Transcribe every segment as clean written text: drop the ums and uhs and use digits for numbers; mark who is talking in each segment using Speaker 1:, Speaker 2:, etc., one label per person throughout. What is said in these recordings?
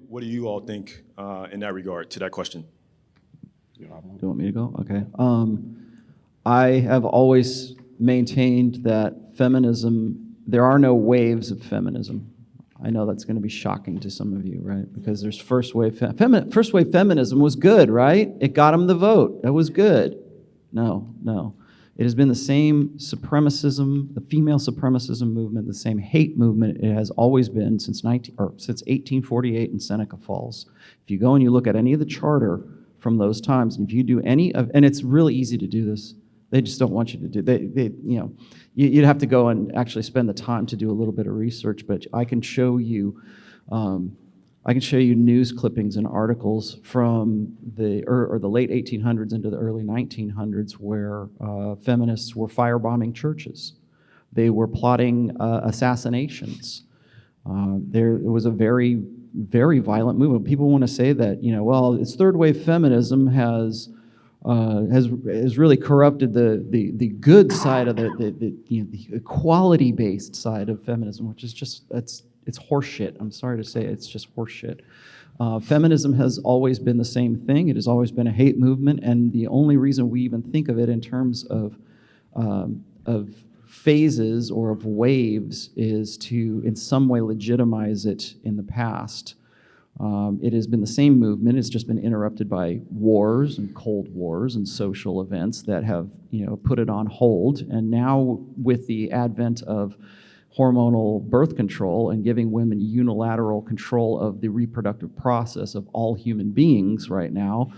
Speaker 1: What do you all think in that regard to that question?
Speaker 2: Do you want me to go? Okay. I have always maintained that feminism, there are no waves of feminism. I know that's going to be shocking to some of you, right? Because there's first wave feminism was good, right? It got them the vote. That was good. No. It has been the same supremacism, the female supremacism movement, the same hate movement it has always been since 1848 in Seneca Falls. If you go and you look at any of the charter from those times, and if you do any of, and it's really easy to do this, they just don't want you to do. You'd have to go and actually spend the time to do a little bit of research. But I can show you, news clippings and articles from the late 1800s into the early 1900s where feminists were firebombing churches. They were plotting assassinations. There was a very, very violent movement. People want to say that, well, it's third wave feminism has really corrupted the good side of the equality-based side of feminism, which is just, it's horseshit. I'm sorry to say it, it's just horseshit. Feminism has always been the same thing. It has always been a hate movement, and the only reason we even think of it in terms of phases or of waves is to, in some way, legitimize it in the past. It has been the same movement. It's just been interrupted by wars and cold wars and social events that have, put it on hold. And now, with the advent of hormonal birth control and giving women unilateral control of the reproductive process of all human beings right now,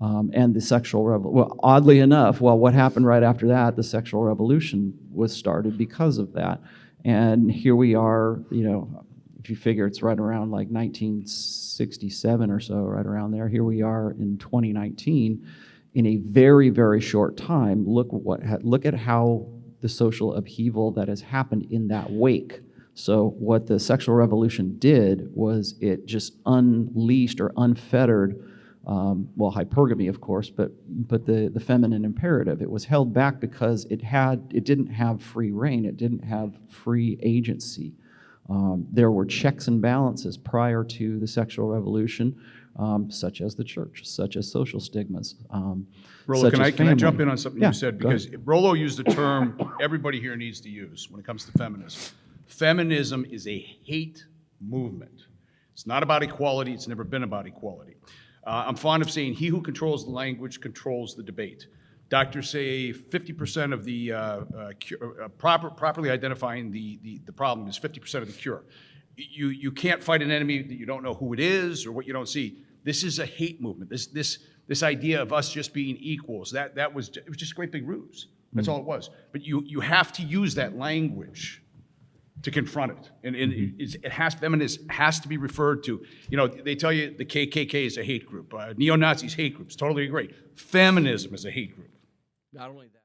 Speaker 2: and the sexual revolution. Well, oddly enough, what happened right after that? The sexual revolution was started because of that. And here we are, if you figure it's right around like 1967 or so, right around there, here we are in 2019, in a very, very short time. Look at how the social upheaval that has happened in that wake. So what the sexual revolution did was it just unleashed or unfettered, hypergamy, of course, but the feminine imperative. It was held back because it didn't have free reign. It didn't have free agency. There were checks and balances prior to the sexual revolution, such as the church, such as social stigmas.
Speaker 3: Rollo, can I jump in on something you said? Because Rollo used a term everybody here needs to use when it comes to feminism. Feminism is a hate movement. It's not about equality. It's never been about equality. I'm fond of saying, he who controls the language controls the debate. Doctors say 50% of the properly identifying the problem is 50% of the cure. You can't fight an enemy that you don't know who it is or what you don't see. This is a hate movement. This idea of us just being equals, it was just a great big ruse. That's all it was. But you have to use that language to confront it. And feminists has to be referred to. They tell you the KKK is a hate group. Neo-Nazis hate groups. Totally agree. Feminism is a hate group.
Speaker 4: Not only that.